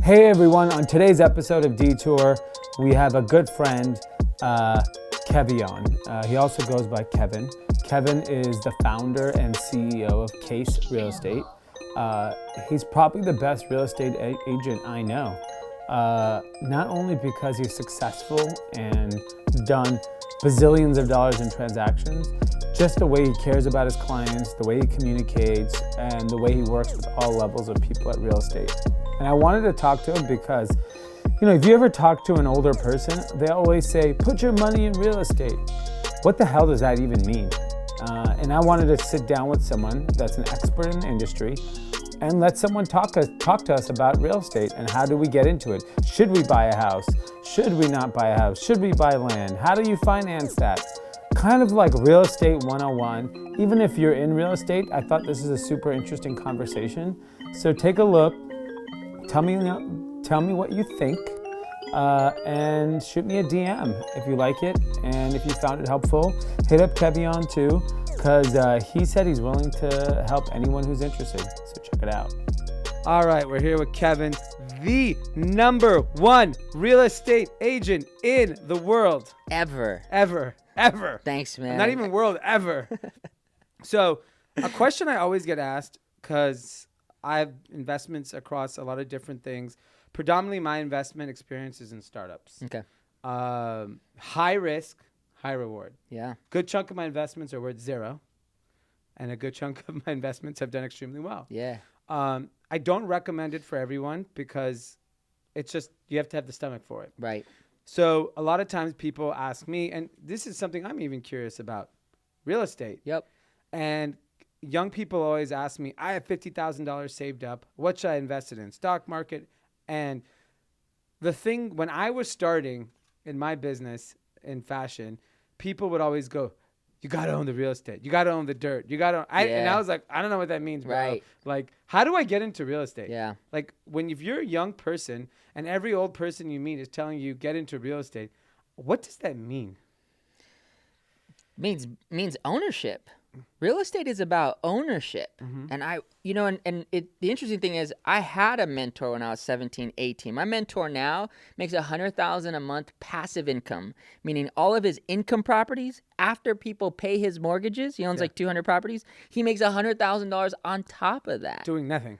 Hey everyone, on today's episode of DEETOUR, we have a good friend, Keven. He also goes by Keven. Keven is the founder and CEO of KASE Real Estate. He's probably the best real estate agent I know. Not only because he's successful and done bazillions of dollars in transactions, just the way he cares about his clients, the way he communicates, and the way he works with all levels of people at real estate. And I wanted to talk to him because, if you ever talk to an older person, they always say, put your money in real estate. What the hell does that even mean? And I wanted to sit down with someone that's an expert in the industry and let someone talk to us about real estate and how do we get into it. Should we buy a house? Should we not buy a house? Should we buy land? How do you finance that? Kind of like real estate 101. Even if you're in real estate, I thought this is a super interesting conversation. So take a look. Tell me what you think, and shoot me a DM if you like it. And if you found it helpful, hit up Keven too, because he said he's willing to help anyone who's interested. So check it out. All right, we're here with Keven, the #1 real estate agent in the world. Ever. Thanks, man. Not even world, ever. So a question I always get asked, because I have investments across a lot of different things. Predominantly, my investment experience is in startups. Okay. High risk, high reward. Yeah. Good chunk of my investments are worth zero, and a good chunk of my investments have done extremely well. Yeah. I don't recommend it for everyone because it's just you have to have the stomach for it. Right. So a lot of times people ask me, and this is something I'm even curious about, real estate. Yep. And young people always ask me, I have $50,000 saved up. What should I invest it in? Stock market. And the thing, when I was starting in my business in fashion, people would always go, you got to own the real estate. You got to own the dirt. And I was like, I don't know what that means, bro. Right. Like, how do I get into real estate? Yeah. Like, if you're a young person and every old person you meet is telling you get into real estate, what does that mean? Means ownership. Real estate is about ownership. Mm-hmm. And the interesting thing is I had a mentor when I was 17, 18. My mentor now makes $100,000 a month passive income, meaning all of his income properties, after people pay his mortgages, he owns like 200 properties, he makes $100,000 on top of that. Doing nothing.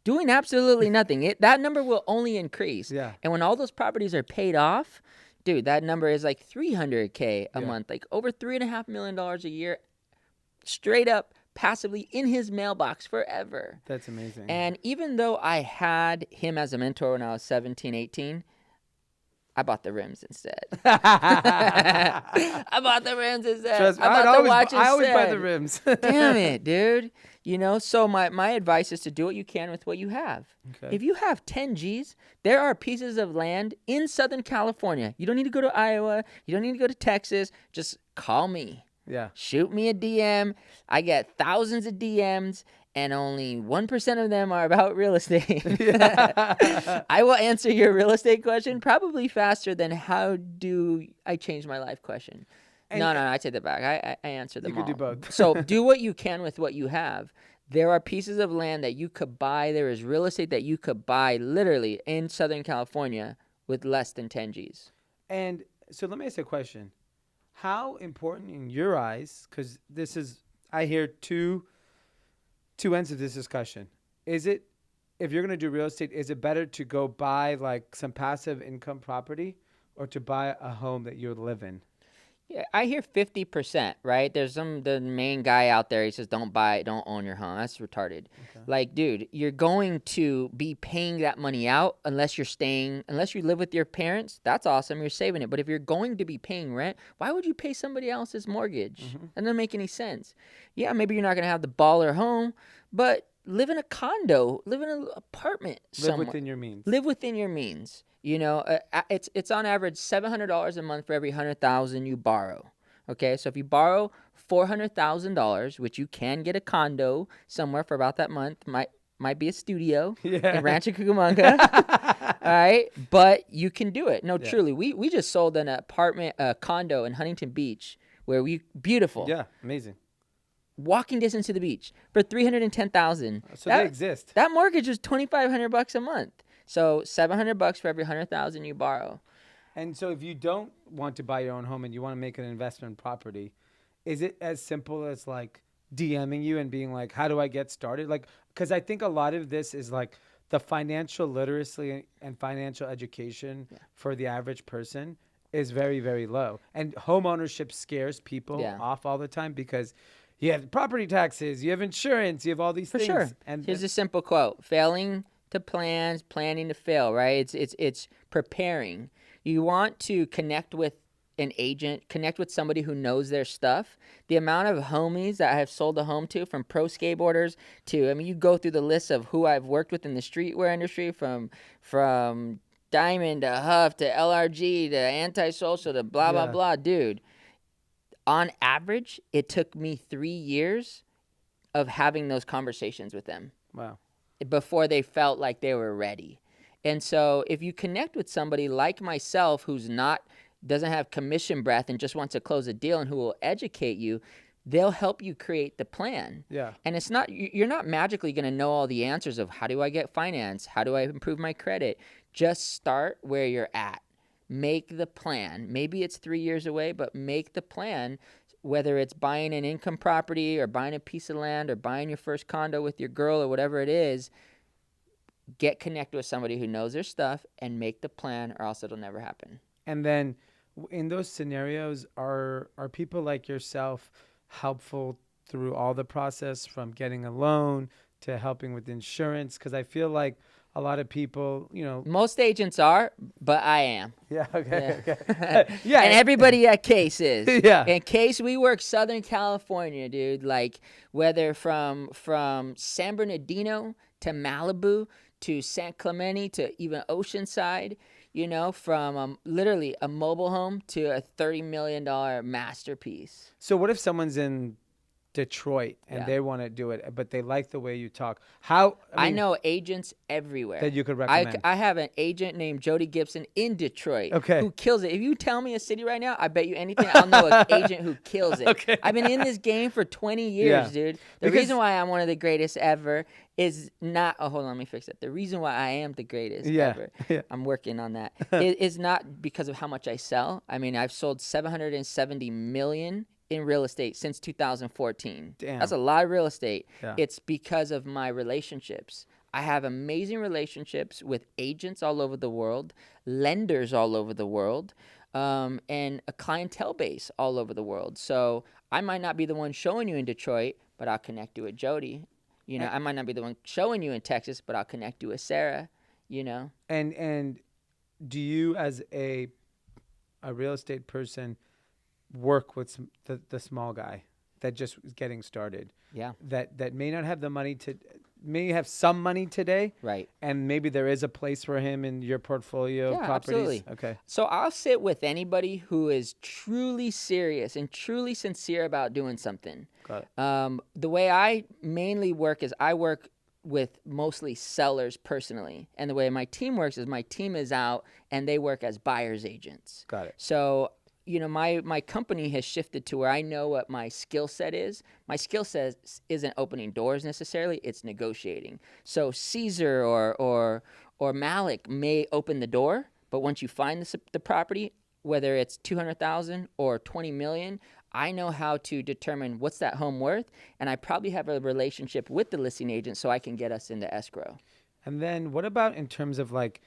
Doing absolutely nothing. That number will only increase. Yeah. And when all those properties are paid off, dude, that number is like $300K a month, like over $3.5 million a year. Straight up, passively in his mailbox forever. That's amazing. And even though I had him as a mentor when I was 17, 18, I bought the rims instead. I bought the rims instead. Trust me, I bought the watch instead. I always buy the rims. Damn it, dude. So my advice is to do what you can with what you have. Okay. If you have 10 G's, there are pieces of land in Southern California. You don't need to go to Iowa. You don't need to go to Texas. Just call me. Yeah. Shoot me a DM. I get thousands of DMs, and only 1% of them are about real estate. I will answer your real estate question probably faster than how do I change my life question. No, I take that back. I answer them all. You could do both. So do what you can with what you have. There are pieces of land that you could buy. There is real estate that you could buy literally in Southern California with less than 10 G's. And so let me ask you a question. How important in your eyes, because I hear two ends of this discussion. Is it, if you're going to do real estate, is it better to go buy like some passive income property or to buy a home that you live in? Yeah, I hear 50%, right? There's the main guy out there, he says, don't own your home. That's retarded. Okay. Like, dude, you're going to be paying that money out unless you live with your parents. That's awesome. You're saving it. But if you're going to be paying rent, why would you pay somebody else's mortgage? Mm-hmm. That doesn't make any sense. Yeah, maybe you're not going to have the baller home, but live in a condo, live in an apartment somewhere. Live within your means. Live within your means. It's on average $700 a month for every $100,000 you borrow. Okay, so if you borrow $400,000, which you can get a condo somewhere for about that month, might be a studio in Rancho Cucamonga. All right, but you can do it. No, truly, we just sold an apartment, a condo in Huntington Beach, where beautiful. Yeah, amazing. Walking distance to the beach for $310,000. So they exist. That mortgage was $2,500 a month. So $700 for every 100,000 you borrow. And so if you don't want to buy your own home and you want to make an investment property, is it as simple as like DMing you and being like, how do I get started? Like, because I think a lot of this is like the financial literacy and financial education for the average person is very, very low. And home ownership scares people off all the time because you have property taxes, you have insurance, you have all these For things. sure. And Here's a simple quote: failing to plans, planning to fail, right? It's preparing. You want to connect with an agent, connect with somebody who knows their stuff. The amount of homies that I have sold a home to, from pro skateboarders to, I mean, you go through the list of who I've worked with in the streetwear industry, from Diamond to Huff to LRG to Antisocial to blah, blah, blah. Dude, on average, it took me 3 years of having those conversations with them. Wow. Before they felt like they were ready. And so if you connect with somebody like myself who's doesn't have commission breath and just wants to close a deal and who will educate you, they'll help you create the plan. Yeah. And it's not, you're not magically going to know all the answers of how do I get finance? How do I improve my credit? Just start where you're at. Make the plan. Maybe it's 3 years away, but make the plan. Whether it's buying an income property or buying a piece of land or buying your first condo with your girl or whatever it is, get connected with somebody who knows their stuff and make the plan, or else it'll never happen. And then in those scenarios, are people like yourself helpful through all the process, from getting a loan to helping with insurance? Because I feel like a lot of people, you know. Most agents are, but I am. Yeah, okay, Yeah. okay. Yeah. And everybody at KASE is. Yeah. And KASE, we work Southern California, dude. Like, whether from San Bernardino to Malibu to San Clemente to even Oceanside, you know, from literally a mobile home to a $30 million masterpiece. So what if someone's in Detroit and they want to do it, but they like the way you talk? How? I know agents everywhere that you could recommend. I have an agent named Jody Gibson in Detroit who kills it. If you tell me a city right now, I bet you anything, I'll know an agent who kills it. Okay. I've been in this game for 20 years, dude. The reason why I'm one of the greatest ever is not, hold on, let me fix it. The reason why I am the greatest ever, I'm working on that, is not because of how much I sell. I mean, I've sold $770 million in real estate since 2014. Damn. That's a lot of real estate. Yeah. It's because of my relationships. I have amazing relationships with agents all over the world, lenders all over the world, and a clientele base all over the world. So I might not be the one showing you in Detroit, but I'll connect you with Jody. You know, I might not be the one showing you in Texas, but I'll connect you with Sarah, you know. And do you, as a real estate person, work with the small guy that just is getting started? Yeah. That may not have the money may have some money today. Right. And maybe there is a place for him in your portfolio of properties. Absolutely. Okay. So I'll sit with anybody who is truly serious and truly sincere about doing something. Got it. The way I mainly work is I work with mostly sellers personally. And the way my team works is my team is out and they work as buyer's agents. Got it. So, you know, my company has shifted to where I know what my skill set is. My skill set isn't opening doors necessarily, it's negotiating. So Caesar or Malik may open the door, but once you find the property, whether it's $200,000 or $20 million, I know how to determine what's that home worth, and I probably have a relationship with the listing agent so I can get us into escrow. And then what about in terms of like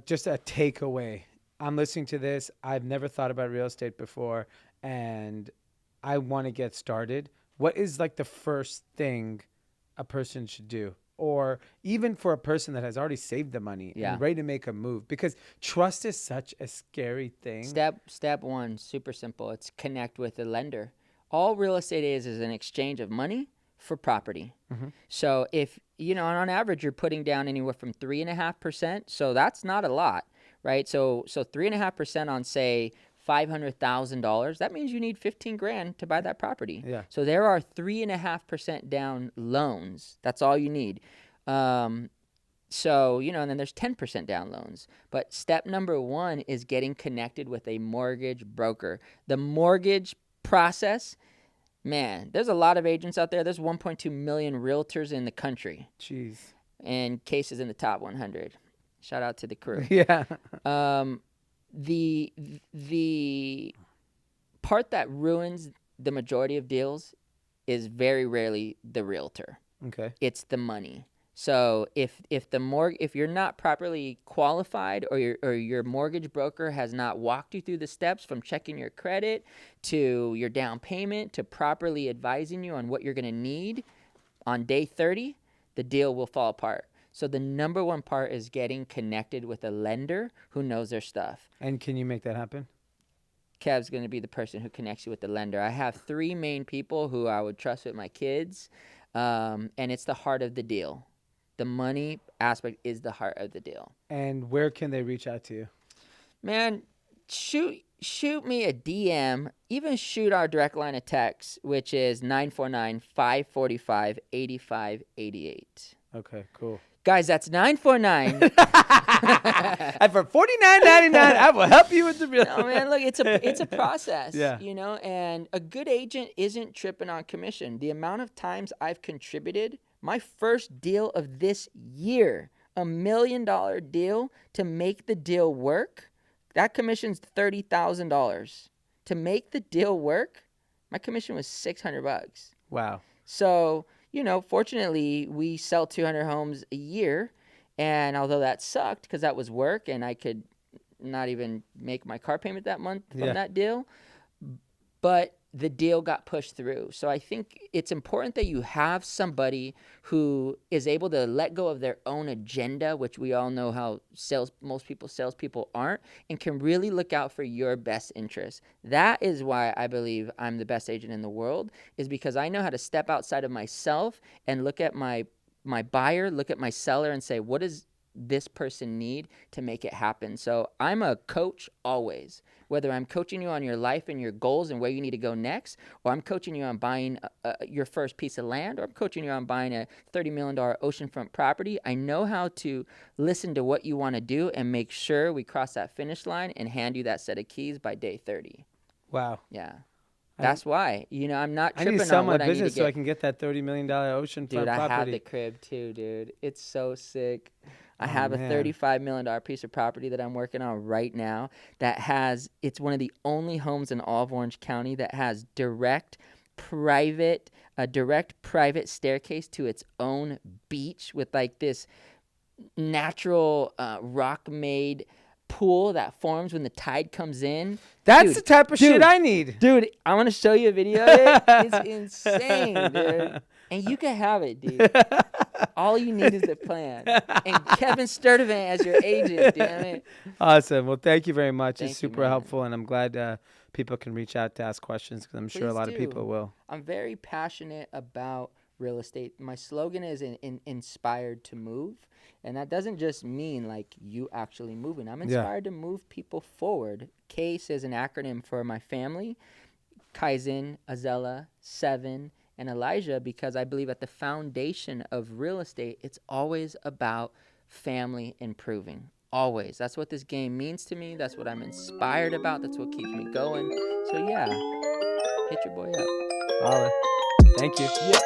just a takeaway? I'm listening to this. I've never thought about real estate before, and I want to get started. What is like the first thing a person should do? Or even for a person that has already saved the money and ready to make a move? Because trust is such a scary thing. Step one, super simple. It's connect with a lender. All real estate is an exchange of money for property. Mm-hmm. So if, you know, on average, you're putting down anywhere from 3.5%. So that's not a lot. Right, so 3.5% on, say, $500,000. That means you need $15,000 to buy that property. Yeah. So there are 3.5% down loans. That's all you need. So, you know, and then there's 10% down loans. But step number one is getting connected with a mortgage broker. The mortgage process, man, there's a lot of agents out there. There's 1.2 million realtors in the country. Jeez. And KASE is in the top 100. Shout out to the crew. Yeah. The part that ruins the majority of deals is very rarely the realtor. Okay. It's the money. So if you're not properly qualified, or your mortgage broker has not walked you through the steps from checking your credit to your down payment to properly advising you on what you're going to need on day 30, the deal will fall apart. So the number one part is getting connected with a lender who knows their stuff. And can you make that happen? Kev's going to be the person who connects you with the lender. I have 3 main people who I would trust with my kids, and it's the heart of the deal. The money aspect is the heart of the deal. And where can they reach out to you? Man, shoot me a DM. Even shoot our direct line of text, which is 949-545-8588. Okay, cool. Guys, that's 949. And for $49.99, I will help you with the real. No, man, look, it's a process. Yeah. You know, and a good agent isn't tripping on commission. The amount of times I've contributed, my first deal of this year, $1 million deal, to make the deal work, that commission's $30,000. To make the deal work, my commission was $600. Wow. So, you know, fortunately, we sell 200 homes a year. And although that sucked because that was work and I could not even make my car payment that month from that deal, but the deal got pushed through. So I think it's important that you have somebody who is able to let go of their own agenda, which we all know how salespeople aren't, and can really look out for your best interest. That is why I believe I'm the best agent in the world, is because I know how to step outside of myself and look at my buyer, look at my seller and say, what does this person need to make it happen? So I'm a coach always, whether I'm coaching you on your life and your goals and where you need to go next, or I'm coaching you on buying your first piece of land, or I'm coaching you on buying a $30 million oceanfront property. I know how to listen to what you want to do and make sure we cross that finish line and hand you that set of keys by day 30. Wow. Yeah. That's why, you know, I'm not I tripping need to sell on my what I need to business get. so I can get that $30 million oceanfront Dude, I have property. the crib too, dude. It's so sick. I have a $35 million piece of property that I'm working on right now it's one of the only homes in all of Orange County that has direct private staircase to its own beach with like this natural rock-made pool that forms when the tide comes in. That's the type of shit I need. Dude, I want to show you a video of it. It's insane, dude. And you can have it, dude. All you need is the plan. And Keven Stirdivant as your agent, damn it. Awesome. Well, thank you very much. Thank It's you, super man. helpful, and I'm glad people can reach out to ask questions because I'm sure a Please lot of do. people will. I'm very passionate about real estate. My slogan is inspired to move. And that doesn't just mean like you actually moving. I'm inspired to move people forward. KASE is an acronym for my family, Kaizen, Azella, Seven, and Elijah, because I believe at the foundation of real estate, it's always about family improving. Always. That's what this game means to me. That's what I'm inspired about. That's what keeps me going. So yeah, hit your boy up. Holla. Thank you. Yeah.